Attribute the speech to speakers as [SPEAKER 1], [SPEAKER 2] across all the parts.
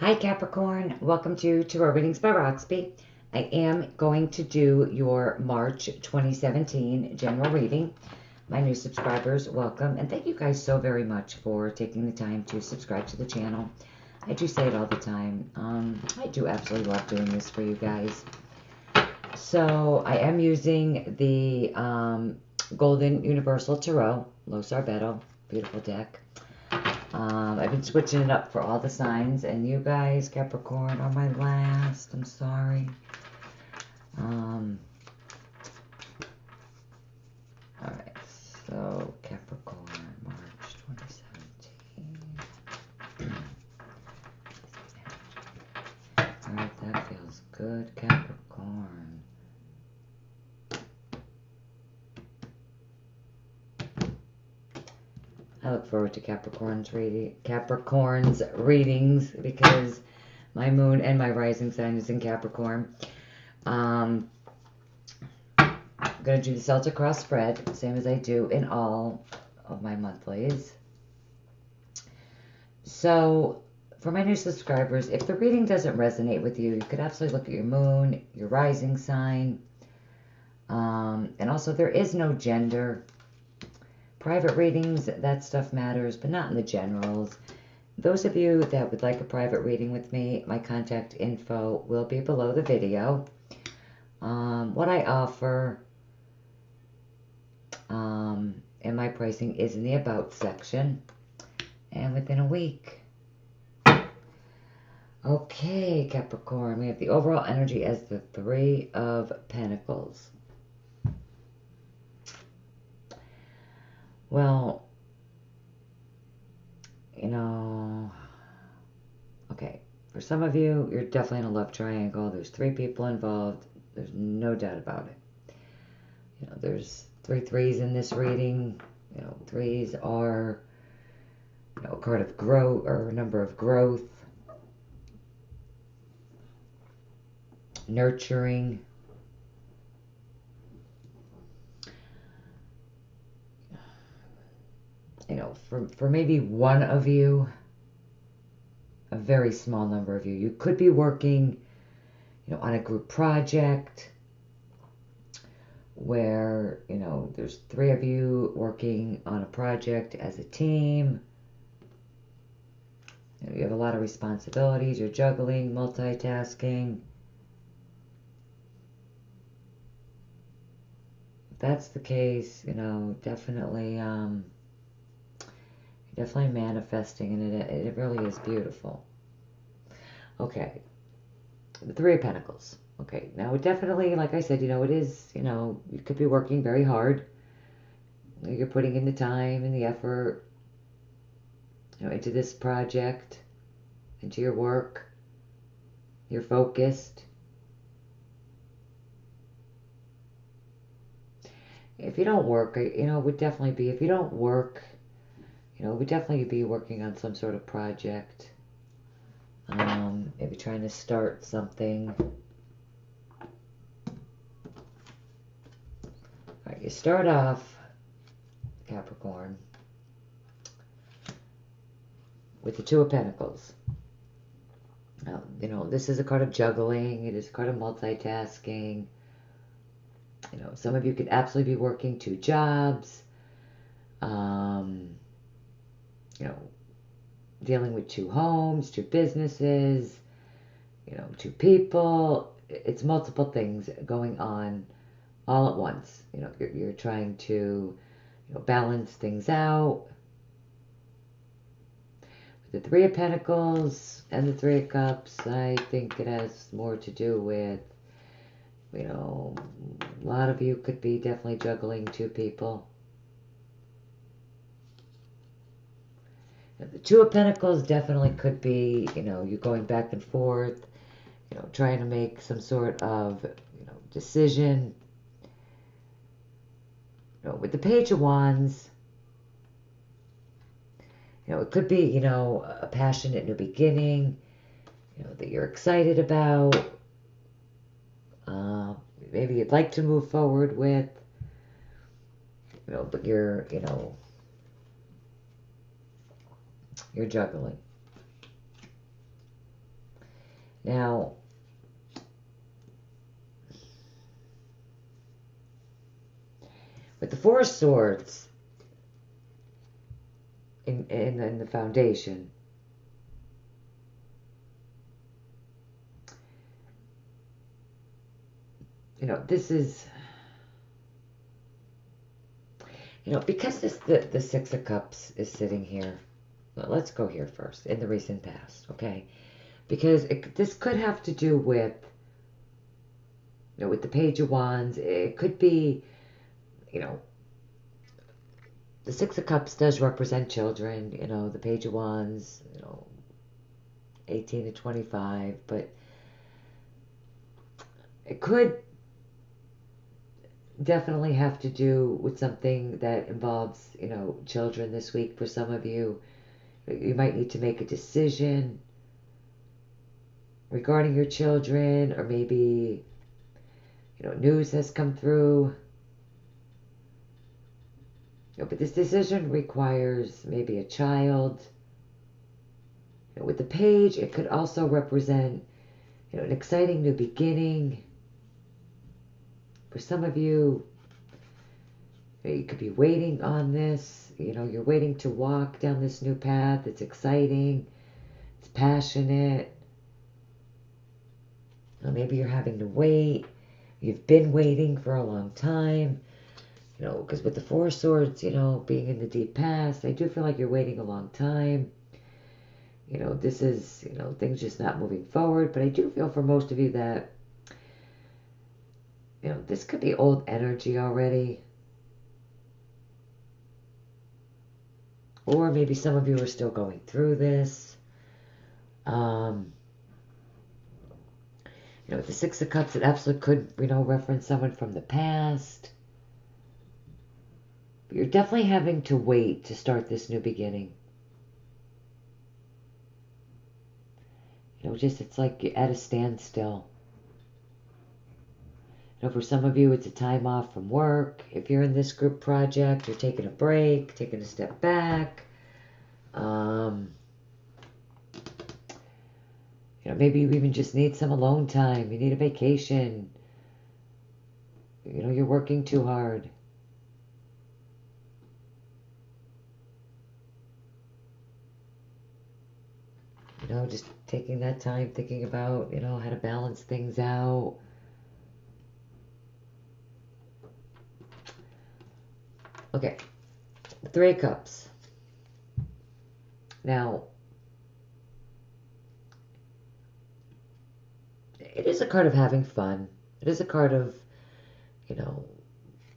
[SPEAKER 1] Hi Capricorn, welcome to Tarot Readings by Roxby. I am going to do your March 2017 general reading. My new subscribers, welcome, and thank you guys so very much for taking the time to subscribe to the channel. I do say it all the time. I do absolutely love doing this for you guys. So I am using the Golden Universal Tarot, Lo Sorbetto, beautiful deck. I've been switching it up for all the signs, and you guys, Capricorn, are my last. I'm sorry. Alright, so Capricorn, March 2017. Alright, that feels good, Capricorn. I look forward to Capricorn's readings because my moon and my rising sign is in Capricorn. I'm going to do the Celtic Cross spread, same as I do in all of my monthlies. So, for my new subscribers, if the reading doesn't resonate with you, you could absolutely look at your moon, your rising sign. And also, there is no gender. Private readings, that stuff matters, but not in the generals. Those of you that would like a private reading with me, my contact info will be below the video. What I offer and my pricing is in the About section. And within a week. Okay, Capricorn, we have the overall energy as the Three of Pentacles. Well, you know, okay, for some of you, you're definitely in a love triangle. There's 3 people involved. There's no doubt about it. You know, there's 3 threes in this reading. You know, threes are, you know, a card of growth or a number of growth, nurturing. You know, for maybe one of you, a very small number of you, you could be working, you know, on a group project where, you know, there's 3 of you working on a project as a team. You know, you have a lot of responsibilities. You're juggling, multitasking. If that's the case, you know, definitely manifesting, and it really is beautiful. Okay, the 3 of Pentacles. Okay, now it definitely, like I said, you know, it is, you know, you could be working very hard. You're putting in the time and the effort, you know, into this project, into your work. You're focused. If you don't work, you know, it would definitely be, if you don't work, you know, it would definitely be working on some sort of project. Maybe trying to start something. Alright, you start off, Capricorn, with the 2 of Pentacles. Now, you know, this is a card of juggling. It is a card of multitasking. You know, some of you could absolutely be working 2 jobs. You know, dealing with 2 homes, 2 businesses, you know, 2 people. It's multiple things going on all at once. You know, you're trying to, you know, balance things out. With the 3 of Pentacles and the 3 of Cups, I think it has more to do with, you know, a lot of you could be definitely juggling 2 people. The 2 of Pentacles definitely could be, you know, you going back and forth, you know, trying to make some sort of, you know, decision. You know, with the Page of Wands, you know, it could be, you know, a passionate new beginning, you know, that you're excited about. Maybe you'd like to move forward with, you know, but you're juggling. Now, with the Four of Swords in the foundation, this is, because the Six of Cups is sitting here. Well, let's go here first, in the recent past, okay? Because this could have to do with, with the Page of Wands. It could be, the Six of Cups does represent children, the Page of Wands, 18 to 25, but it could definitely have to do with something that involves, children this week for some of you. You might need to make a decision regarding your children, or maybe, news has come through. But this decision requires maybe a child. With the page, it could also represent, an exciting new beginning. For some of you, you could be waiting on this. You're waiting to walk down this new path. It's exciting. It's passionate. Maybe you're having to wait. You've been waiting for a long time. Because with the Four of Swords, being in the deep past, I do feel like you're waiting a long time. This is, things just not moving forward. But I do feel for most of you that, this could be old energy already. Or maybe some of you are still going through this. With the Six of Cups, it absolutely could, reference someone from the past. But you're definitely having to wait to start this new beginning. It's like you're at a standstill. For some of you, it's a time off from work. If you're in this group project, you're taking a break, taking a step back. Maybe you even just need some alone time. You need a vacation. You're working too hard. Just taking that time, thinking about, how to balance things out. Okay, Three of Cups. Now, it is a card of having fun. It is a card of,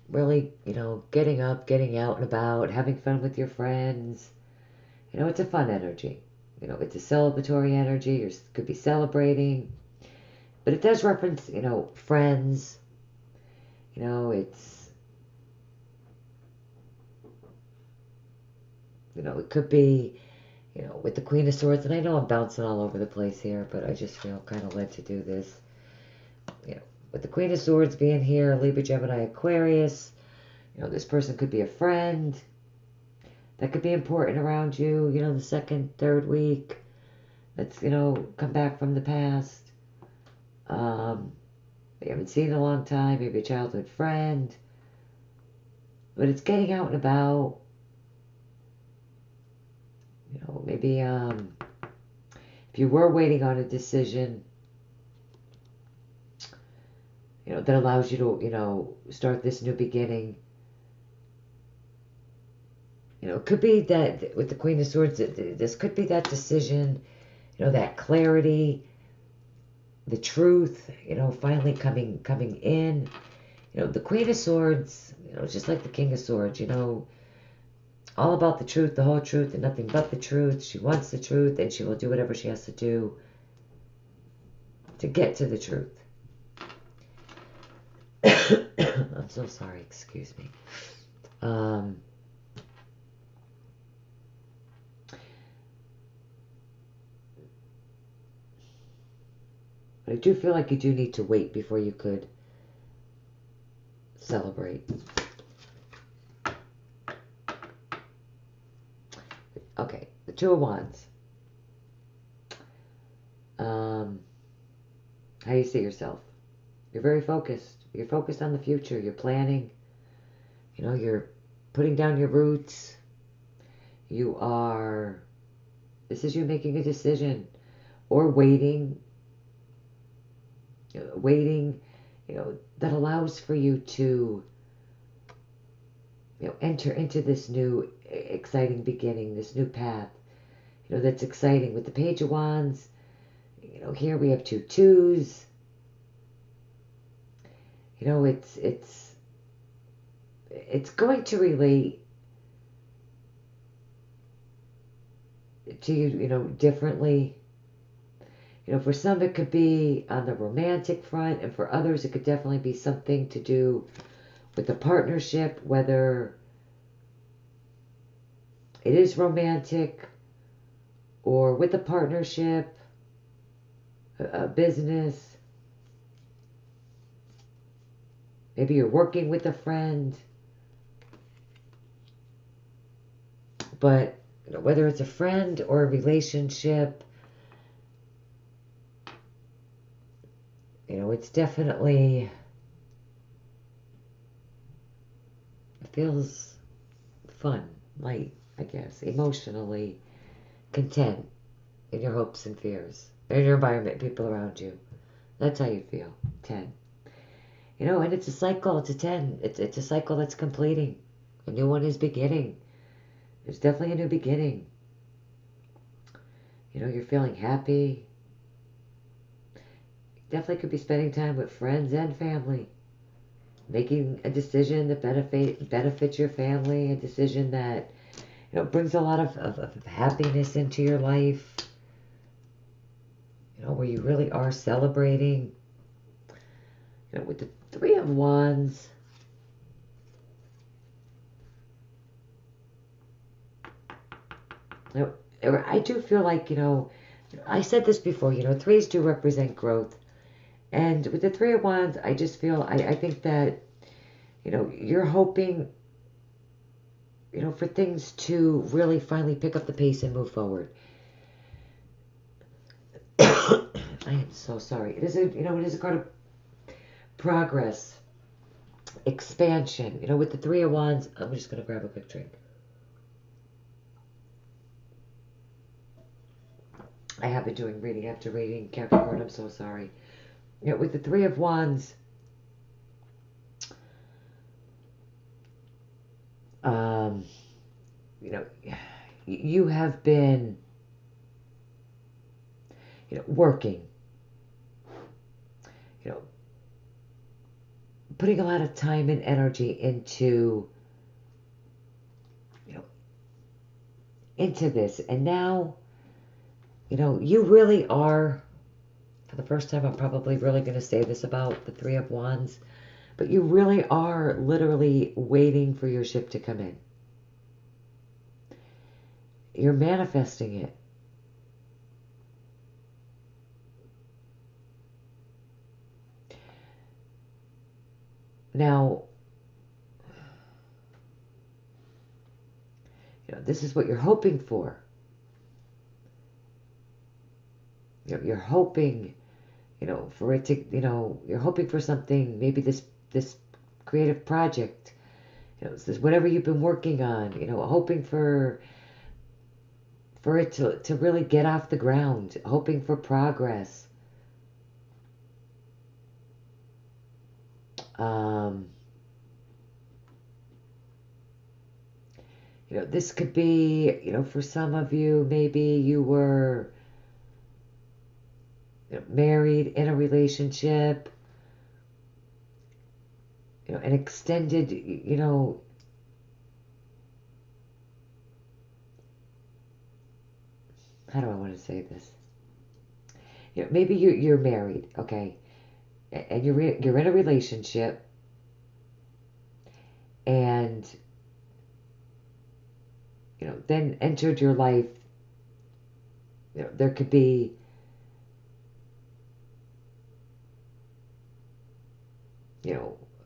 [SPEAKER 1] really, getting up, getting out and about, having fun with your friends. It's a fun energy. It's a celebratory energy. You could be celebrating. But it does reference, friends. It's, it could be, with the Queen of Swords. And I know I'm bouncing all over the place here, but I just feel kind of led to do this. With the Queen of Swords being here, Libra, Gemini, Aquarius, this person could be a friend. That could be important around you, the second, third week. That's, come back from the past. You haven't seen in a long time, maybe a childhood friend. But it's getting out and about. Maybe if you were waiting on a decision, that allows you to, start this new beginning. It could be that with the Queen of Swords, this could be that decision, that clarity, the truth, finally coming in. The Queen of Swords, just like the King of Swords, all about the truth, the whole truth, and nothing but the truth. She wants the truth, and she will do whatever she has to do to get to the truth. I'm so sorry, excuse me. But I do feel like you do need to wait before you could celebrate. Okay, the Two of Wands. how you see yourself. You're very focused. You're focused on the future. You're planning. You know, you're putting down your roots. You are, this is you making a decision or waiting, that allows for you to, enter into this new exciting beginning, this new path, that's exciting. With the Page of Wands, here we have 2 2s. It's going to relate to you, differently. For some it could be on the romantic front, and for others it could definitely be something to do with the partnership, whether it is romantic or with the partnership, a business. Maybe you're working with a friend. But whether it's a friend or a relationship, it's definitely, it feels fun, light, I guess, emotionally content in your hopes and fears, in your environment, people around you. That's how you feel. 10. And it's a cycle. It's a 10. It's a cycle that's completing. A new one is beginning. There's definitely a new beginning. You're feeling happy. Definitely could be spending time with friends and family. Making a decision that benefits your family. A decision that, brings a lot of happiness into your life. Where you really are celebrating. With the 3 of Wands. I do feel like, I said this before, 3s do represent growth. And with the 3 of Wands, I just feel, I think that, you're hoping, for things to really finally pick up the pace and move forward. I am so sorry. It is a card of progress, expansion. With the 3 of Wands, I'm just going to grab a quick drink. I have been doing reading after reading, Capricorn, I'm so sorry. With the 3 of Wands, you have been, working, putting a lot of time and energy into, into this. And now, you really are, for the first time, I'm probably really going to say this about the 3 of Wands, but you really are literally waiting for your ship to come in. You're manifesting it. Now, this is what you're hoping for. You're hoping, for it to, you're hoping for something, maybe this creative project, this whatever you've been working on, hoping for it to really get off the ground, hoping for progress. This could be, for some of you, maybe you were married, in a relationship, an extended, how do I want to say this? Maybe you're married, okay, and you're in a relationship, and then entered your life. There could be,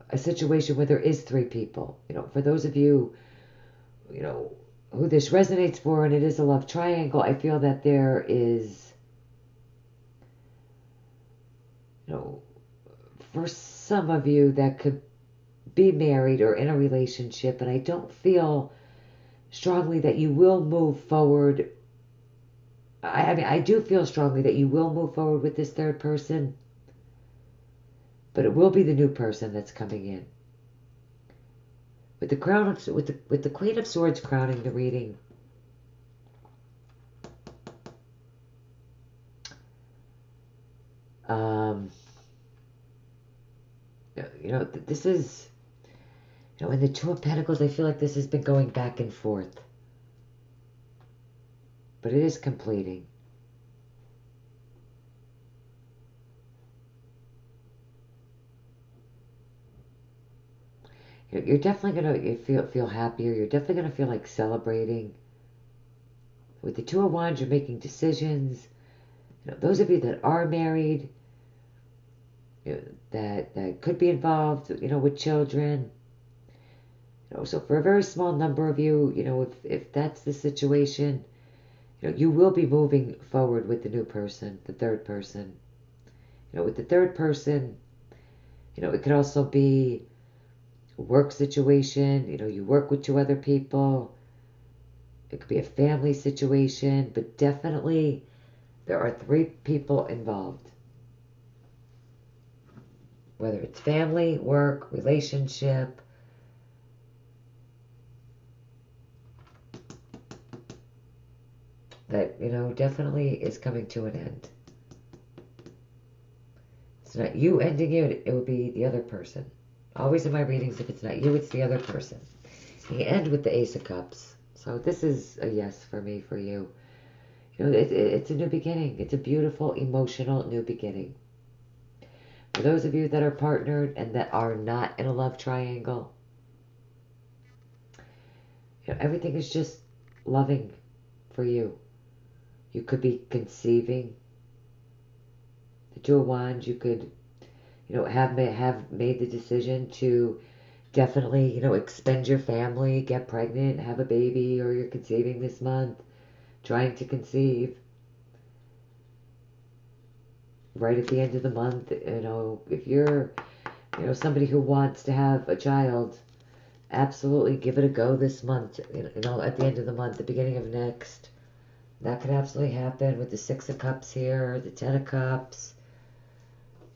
[SPEAKER 1] a situation where there is 3 people. For those of you, who this resonates for, and it is a love triangle, I feel that there is, know, for some of you that could be married or in a relationship, and I don't feel strongly that you will move forward. I mean, I do feel strongly that you will move forward with this third person, but it will be the new person that's coming in. With the crown of, with the Queen of Swords crowning the reading, this is, in the Two of Pentacles, I feel like this has been going back and forth. But it is completing. You're definitely going to feel happier. You're definitely going to feel like celebrating. With the Two of Wands, you're making decisions. Those of you that are married, that could be involved, with children. So for a very small number of you, if that's the situation, you will be moving forward with the new person, the third person. With the third person, it could also be a work situation. You work with two other people. It could be a family situation, but definitely there are 3 people involved. Whether it's family, work, relationship. That, definitely is coming to an end. It's not you ending it, it would be the other person. Always in my readings, if it's not you, it's the other person. You end with the Ace of Cups. So this is a yes for me, for you. It's a new beginning. It's a beautiful, emotional new beginning. For those of you that are partnered and that are not in a love triangle, everything is just loving for you. You could be conceiving. The Two of Wands, you could, have made the decision to definitely, expend your family, get pregnant, have a baby, or you're conceiving this month, trying to conceive. Right at the end of the month, if you're, somebody who wants to have a child, absolutely give it a go this month, at the end of the month, the beginning of next. That could absolutely happen with the Six of Cups here, the Ten of Cups.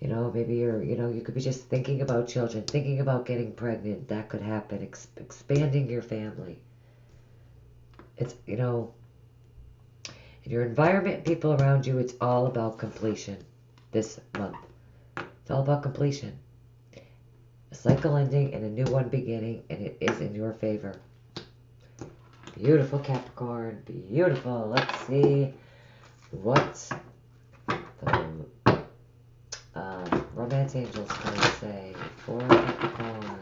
[SPEAKER 1] Maybe you could be just thinking about children, thinking about getting pregnant. That could happen. Expanding your family. It's, in your environment, people around you, it's all about completion this month. It's all about completion. A cycle ending and a new one beginning, and it is in your favor. Beautiful, Capricorn. Beautiful. Let's see what the Romance Angels going to say for Capricorn.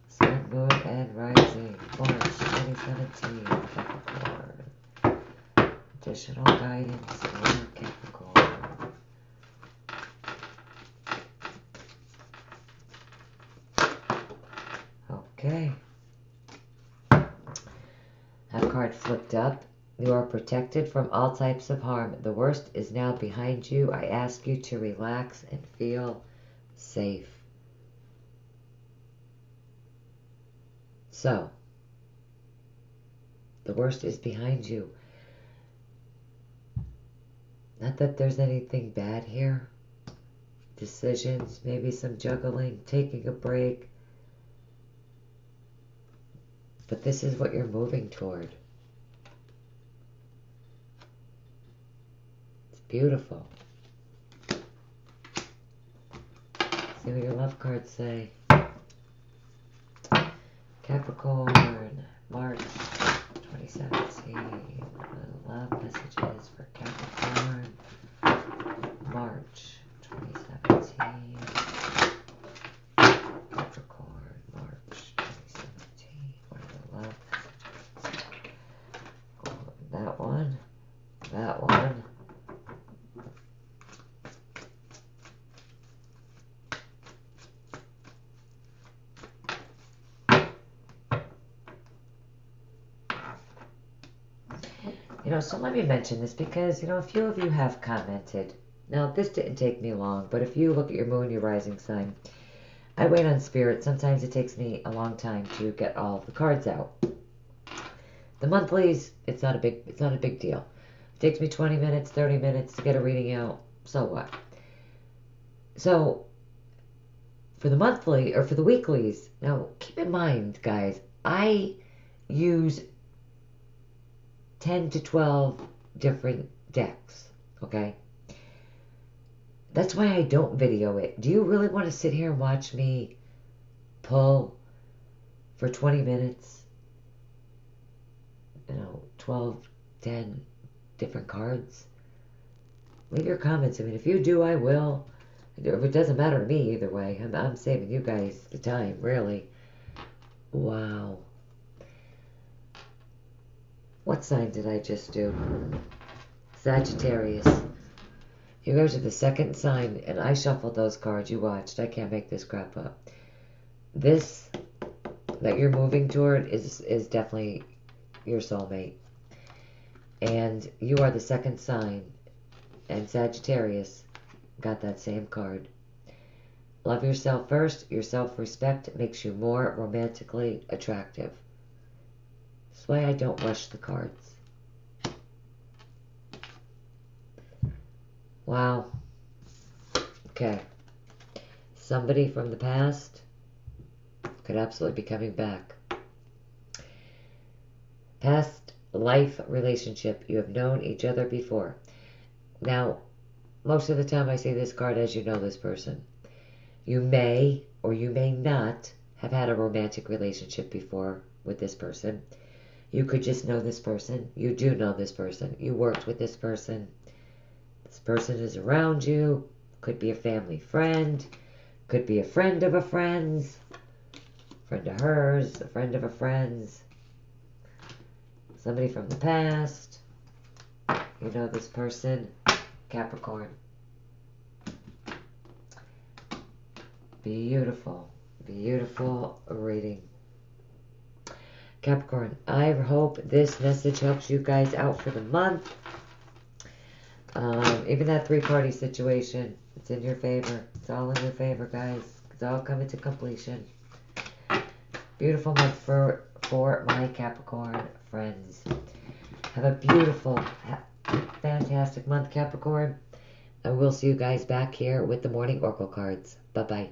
[SPEAKER 1] Sun, Moon, and Rising. March 2017. Capricorn. Additional guidance for Capricorn. Okay. That card flipped up. You are protected from all types of harm. The worst is now behind you. I ask you to relax and feel safe. So, the worst is behind you. Not that there's anything bad here. Decisions, maybe some juggling, taking a break. But this is what you're moving toward. It's beautiful. See what your love cards say. Capricorn, March 2017. Love messages for Capricorn, March 2017. Capricorn, March 2017. What are the love messages? That one. That one. So let me mention this because, a few of you have commented Now, this didn't take me long, but if you look at your moon, your rising sign, I wait on spirit. Sometimes it takes me a long time to get all the cards out. The monthlies, it's not a big deal. It takes me 20 minutes, 30 minutes to get a reading out. So what? So for the monthly or for the weeklies, now keep in mind, guys, I use 10 to 12 different decks, okay? That's why I don't video it. Do you really want to sit here and watch me pull for 20 minutes? 12, 10 different cards? Leave your comments. I mean, if you do, I will. It doesn't matter to me either way. I'm saving you guys the time, really. Wow. What sign did I just do? Sagittarius. You guys are the second sign, and I shuffled those cards. You watched. I can't make this crap up. This that you're moving toward is definitely your soulmate. And you are the second sign. And Sagittarius got that same card. Love yourself first. Your self-respect makes you more romantically attractive. That's why I don't rush the cards. Wow. Okay. Somebody from the past could absolutely be coming back. Past life relationship. You have known each other before. Now, most of the time I say this card as you know this person. You may or you may not have had a romantic relationship before with this person. You could just know this person. You do know this person. You worked with this person. This person is around you. Could be a family friend. Could be a friend of a friend's. Friend of hers. A friend of a friend's. Somebody from the past. You know this person. Capricorn. Beautiful. Beautiful reading. Capricorn, I hope this message helps you guys out for the month. Even that three-party situation, it's in your favor. It's all in your favor, guys. It's all coming to completion. Beautiful month for my Capricorn friends. Have a beautiful, fantastic month, Capricorn. And we'll see you guys back here with the morning oracle cards. Bye-bye.